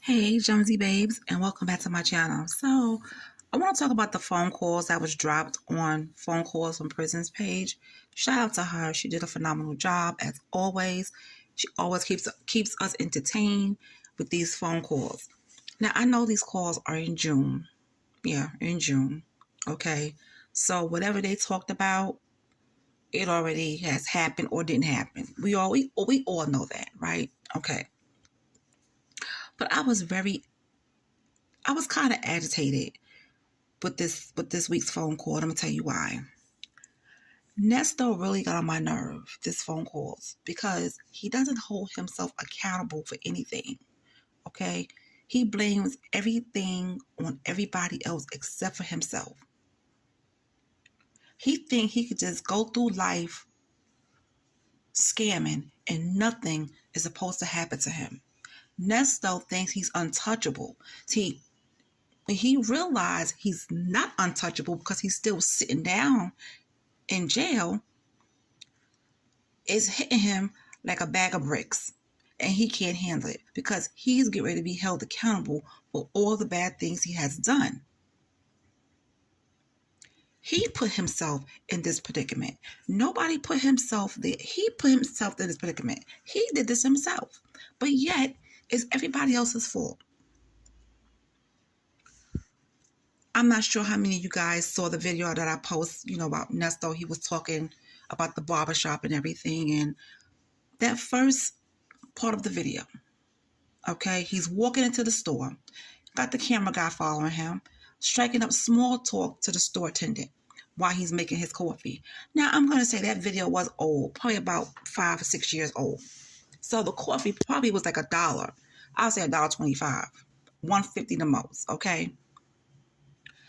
Hey, Jonesy babes, and welcome back to my channel. So, I want to talk about the phone calls that was dropped on Phone Calls from Prisons page. Shout out to her. She did a phenomenal job as always. She always keeps us entertained with these phone calls. Now, I know these calls are in June. Yeah, in June. Okay. So, whatever they talked about, it already has happened or didn't happen. We all know that, right? Okay. But I was kind of agitated with this week's phone call. I'm gonna tell you why. Ernesto really got on my nerve, this phone calls, because he doesn't hold himself accountable for anything. Okay? He blames everything on everybody else except for himself. He think he could just go through life scamming and nothing is supposed to happen to him. Ernesto thinks he's untouchable. See, when he realized he's not untouchable because he's still sitting down in jail, it's hitting him like a bag of bricks, and he can't handle it because he's getting ready to be held accountable for all the bad things he has done. He put himself in this predicament. Nobody put himself there. He put himself in this predicament. He did this himself, but yet it's everybody else's fault. I'm not sure how many of you guys saw the video that I post, about Ernesto. He was talking about the barbershop and everything, and that first part of the video, okay, he's walking into the store, got the camera guy following him, striking up small talk to the store attendant while he's making his coffee. Now, I'm going to say that video was old, probably about 5 or 6 years old. So the coffee probably was like $1. I'll say $1.25, $1.50 the most, okay?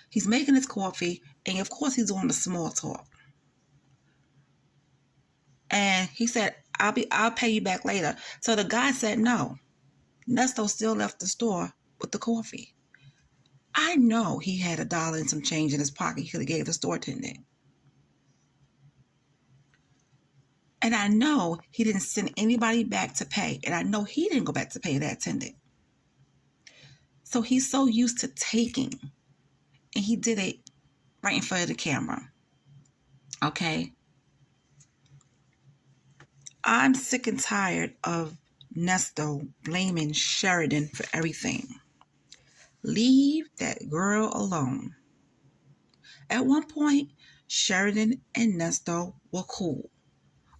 He's making his coffee, and of course he's doing the small talk. And he said, I'll pay you back later. So the guy said no. Ernesto still left the store with the coffee. I know he had $1 and some change in his pocket he could have gave the store attendant. And I know he didn't send anybody back to pay. And I know he didn't go back to pay that attendant. So he's so used to taking. And he did it right in front of the camera. Okay? I'm sick and tired of Ernesto blaming Sheridyn for everything. Leave that girl alone. At one point, Sheridyn and Ernesto were cool.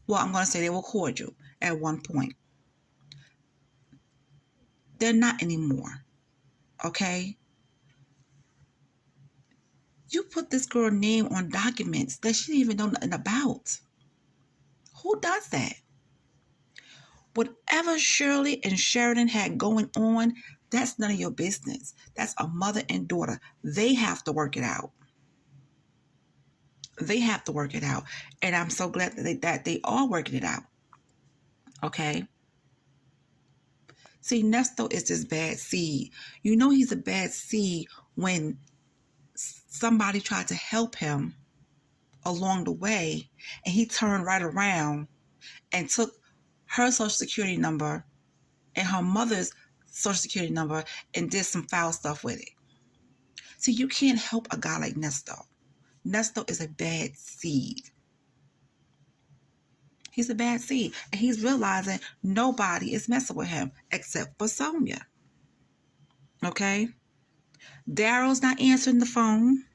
Well, I'm going to say they were cordial at one point. They're not anymore. Okay? You put this girl's name on documents that she didn't even know nothing about. Who does that? Whatever Shirley and Sheridyn had going on, that's none of your business. That's a mother and daughter. They have to work it out. They have to work it out. And I'm so glad that they are working it out. Okay? See, Ernesto is this bad seed. You know he's a bad seed when somebody tried to help him along the way, and he turned right around and took her social security number and her mother's social security number and did some foul stuff with it. See, you can't help a guy like Ernesto. Ernesto is a bad seed. He's a bad seed. And he's realizing nobody is messing with him except for Sonia. Okay? Daryl's not answering the phone.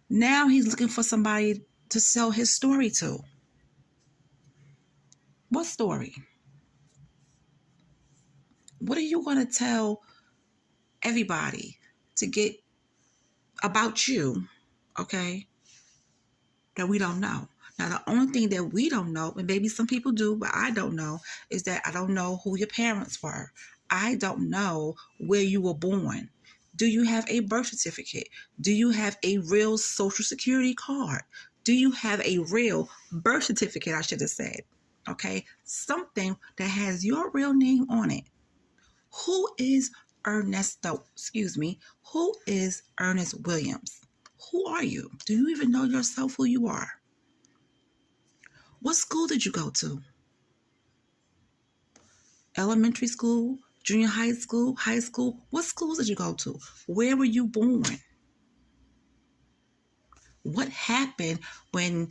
Now he's looking for somebody to sell his story to. What story? What are you going to tell everybody to get about you, okay, that we don't know? Now, the only thing that we don't know, and maybe some people do, but I don't know, is that I don't know who your parents were. I don't know where you were born. Do you have a birth certificate? Do you have a real social security card? Do you have a real birth certificate, I should have said, okay? Something that has your real name on it. Who is Ernesto? Who is Ernest Williams? Who are you? Do you even know yourself who you are? What school did you go to? Elementary school, junior high school, high school? What schools did you go to? Where were you born? What happened when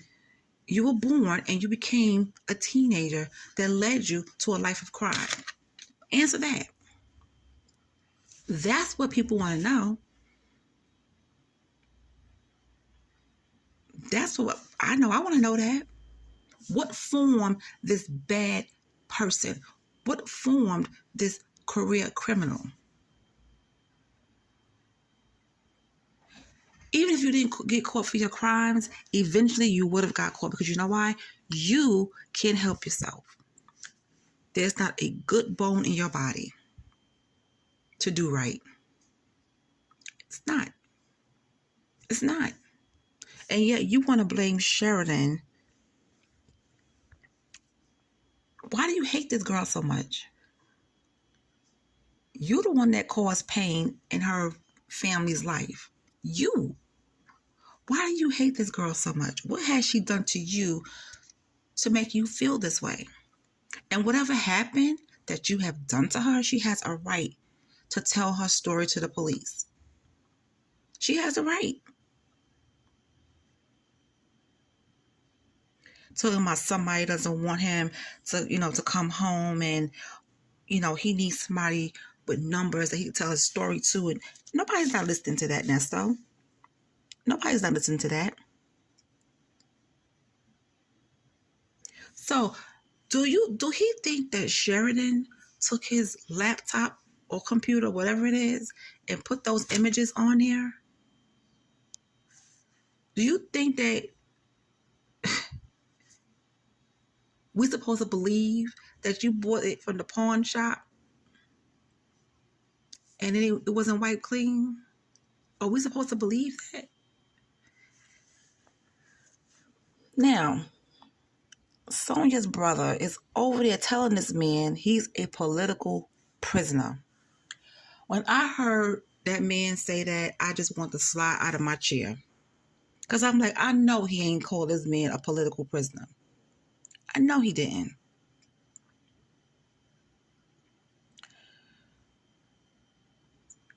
you were born and you became a teenager that led you to a life of crime? Answer that. That's what people want to know. That's what I know. I want to know that. What formed this bad person? What formed this career criminal? Even if you didn't get caught for your crimes, eventually you would have got caught, because you know why? You can't help yourself. There's not a good bone in your body to do right. It's not. It's not. And yet you want to blame Sheridyn. Why do you hate this girl so much? You're the one that caused pain in her family's life. You. Why do you hate this girl so much? What has she done to you to make you feel this way? And whatever happened that you have done to her, she has a right to tell her story to the police. She has a right. Talking about somebody doesn't want him to, to come home, and, he needs somebody with numbers that he can tell his story to. And nobody's not listening to that, Ernesto. Nobody's not listening to that. So, do he think that Sheridyn took his laptop or computer, whatever it is, and put those images on there? Do you think that we're supposed to believe that you bought it from the pawn shop and it wasn't wiped clean? Are we supposed to believe that? Now, Sonia's brother is over there telling this man he's a political prisoner. When I heard that man say that, I just want to slide out of my chair. Because I'm like, I know he ain't called this man a political prisoner. I know he didn't.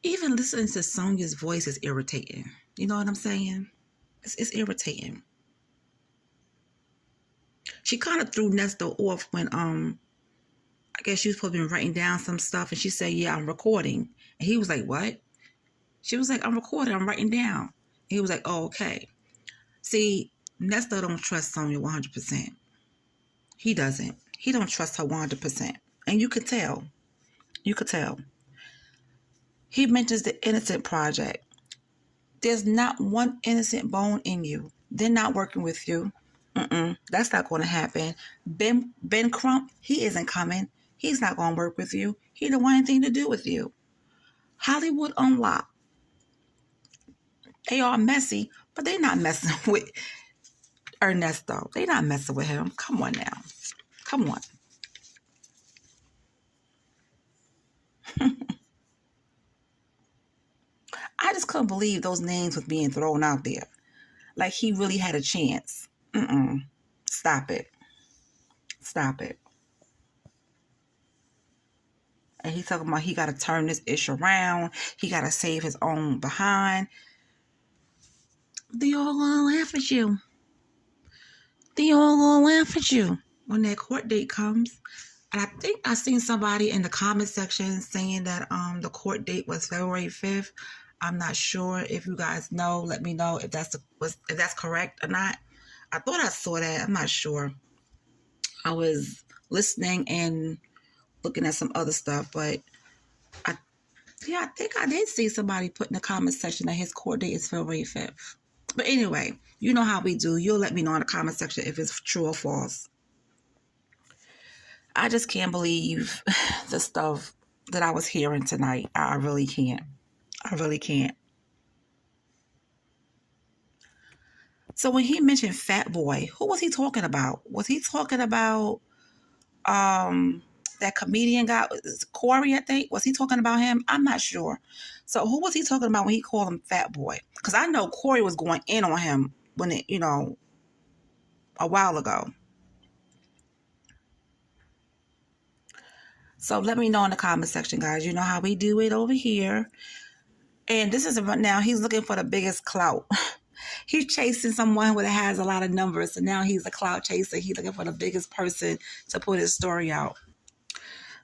Even listening to Sonia's voice is irritating. You know what I'm saying? It's irritating. She kind of threw Ernesto off when I guess she was supposed to be writing down some stuff, and she said, yeah, I'm recording. And he was like, what? She was like, I'm recording, I'm writing down. And he was like, oh, okay. See, Ernesto don't trust Sonia 100%. He doesn't. He don't trust her 100%. And you could tell. You could tell. He mentions the Innocent Project. There's not one innocent bone in you. They're not working with you. That's not going to happen. Ben Crump, he isn't coming. He's not going to work with you. He don't want anything to do with you. Hollywood Unlocked. They are messy, but they're not messing with Ernesto. They're not messing with him. Come on now. Come on. I just couldn't believe those names was being thrown out there. Like he really had a chance. Stop it. Stop it. And he's talking about he got to turn this ish around. He got to save his own behind. They all gonna laugh at you. They all gonna laugh at you when that court date comes. And I think I seen somebody in the comment section saying that the court date was February 5th. I'm not sure. If you guys know, let me know if that's correct or not. I thought I saw that. I'm not sure. I was listening and looking at some other stuff, but I think I did see somebody put in the comment section that his court date is February 5th. But anyway, you know how we do. You'll let me know in the comment section if it's true or false. I just can't believe the stuff that I was hearing tonight. I really can't. I really can't. So when he mentioned Fat Boy, who was he talking about? Was he talking about that comedian guy, Corey, I think? Was he talking about him? I'm not sure. So who was he talking about when he called him Fat Boy? Because I know Corey was going in on him when it, a while ago. So let me know in the comment section, guys. You know how we do it over here. And this is now he's looking for the biggest clout. He's chasing someone that has a lot of numbers. So now he's a clout chaser. He's looking for the biggest person to put his story out.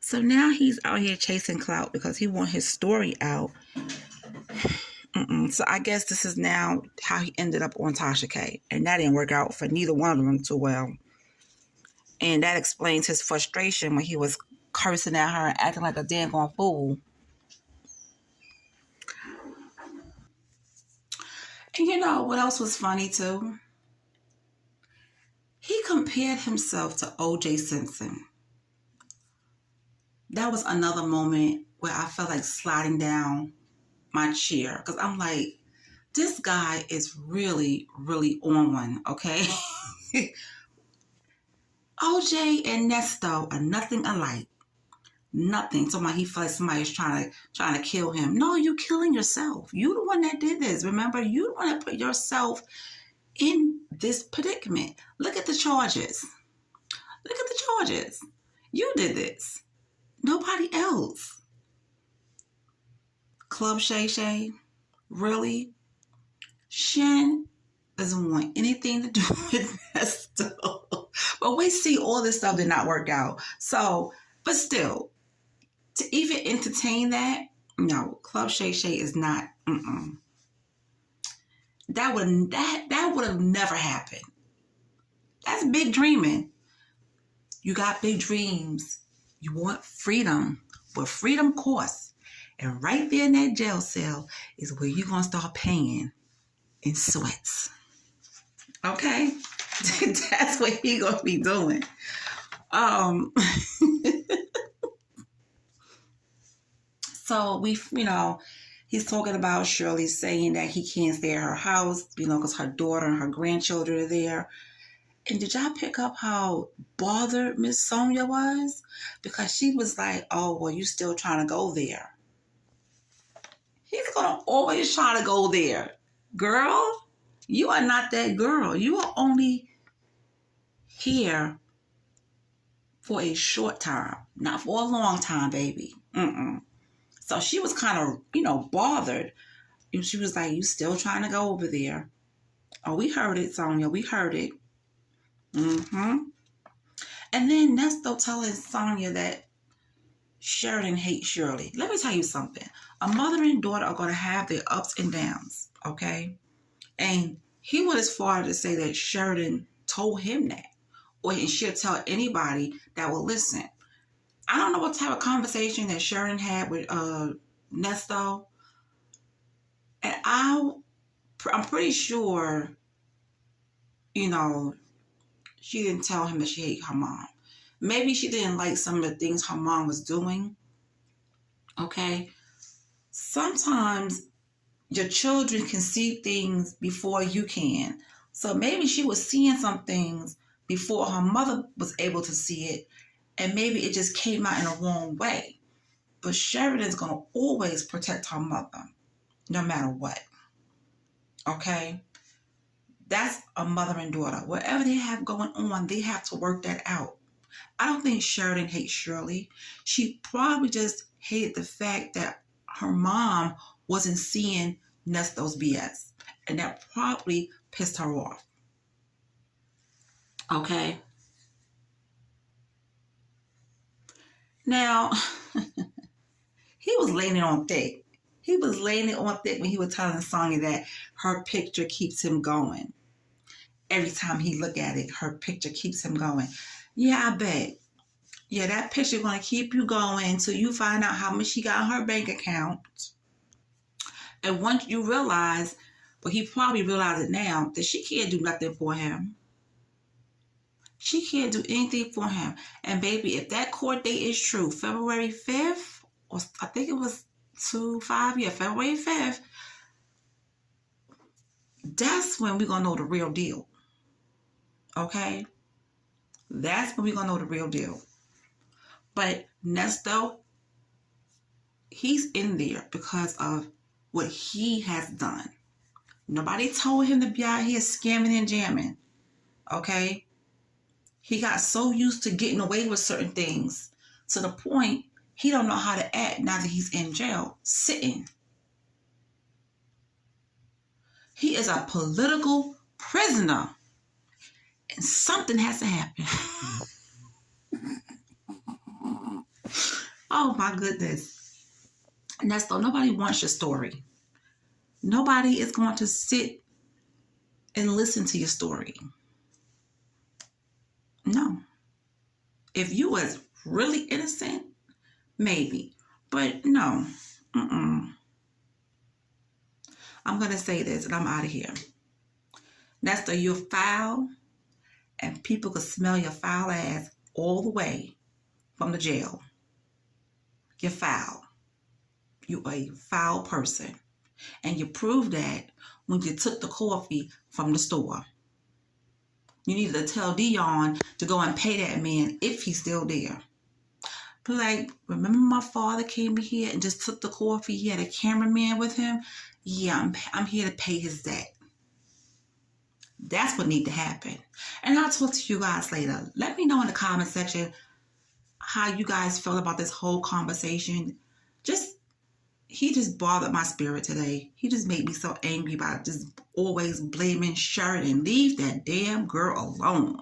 So now he's out here chasing clout because he wants his story out. So I guess this is now how he ended up on Tasha K. And that didn't work out for neither one of them too well. And that explains his frustration when he was cursing at her and acting like a daggone fool. And you know what else was funny too? He compared himself to O.J. Simpson. That was another moment where I felt like sliding down my chair. Because I'm like, this guy is really, really on one, okay? O.J. and Ernesto are nothing alike. Nothing. So he felt like somebody's trying to kill him. No, you killing yourself. You the one that did this. Remember, you the one that put yourself in this predicament. Look at the charges. Look at the charges. You did this. Nobody else. Club Shay Shay. Really? Shen doesn't want anything to do with that stuff. But we see all this stuff did not work out. So, but still, to even entertain that, no, Club Shay Shay is not. That would have never happened. That's big dreaming. You got big dreams. You want freedom, but freedom costs. And right there in that jail cell is where you're gonna start paying in sweats. Okay, that's what he gonna be doing. So he's talking about Shirley saying that he can't stay at her house, because her daughter and her grandchildren are there. And did y'all pick up how bothered Miss Sonia was? Because she was like, oh, well, you still trying to go there. He's going to always try to go there. Girl, you are not that girl. You are only here for a short time, not for a long time, baby. So she was kind of, bothered. She was like, you still trying to go over there. Oh, we heard it, Sonia. We heard it. And then Ernesto telling Sonia that Sheridyn hates Shirley. Let me tell you something. A mother and daughter are going to have their ups and downs, okay? And he went as far as to say that Sheridyn told him that. Or she'll tell anybody that will listen. I don't know what type of conversation that Sheridyn had with Ernesto. And I'm pretty sure, she didn't tell him that she hated her mom. Maybe she didn't like some of the things her mom was doing. Okay? Sometimes your children can see things before you can. So maybe she was seeing some things before her mother was able to see it. And maybe it just came out in a wrong way. But Sheridyn's going to always protect her mother, no matter what. Okay? That's a mother and daughter. Whatever they have going on, they have to work that out. I don't think Sheridyn hates Shirley. She probably just hated the fact that her mom wasn't seeing Ernesto's BS. And that probably pissed her off. Okay? Now, he was laying it on thick. He was laying it on thick when he was telling Sonya that her picture keeps him going. Every time he look at it, her picture keeps him going. Yeah, I bet. Yeah, that picture going to keep you going until you find out how much she got in her bank account. And once you realize, but he probably realized it now, that she can't do nothing for him. She can't do anything for him. And baby, if that court date is true, February 5th, or I think it was February 5th, that's when we're going to know the real deal. Okay? That's when we're going to know the real deal. But Ernesto, he's in there because of what he has done. Nobody told him to be out here scamming and jamming. Okay? He got so used to getting away with certain things. to the point he don't know how to act now that he's in jail, sitting. He is a political prisoner. And something has to happen. Oh my goodness. Ernesto, nobody wants your story. Nobody is going to sit and listen to your story. No. If you was really innocent, maybe. But no. I'm going to say this and I'm out of here. Ernesto, you're foul, and people could smell your foul ass all the way from the jail. You're foul. You are a foul person. And you proved that when you took the coffee from the store. You needed to tell Dion to go and pay that man if he's still there. But like, remember my father came here and just took the coffee? He had a cameraman with him. Yeah, I'm here to pay his debt. That's what needs to happen. And I'll talk to you guys later. Let me know in the comment section how you guys feel about this whole conversation. He just bothered my spirit today. He just made me so angry about just always blaming Sheridyn. Leave that damn girl alone.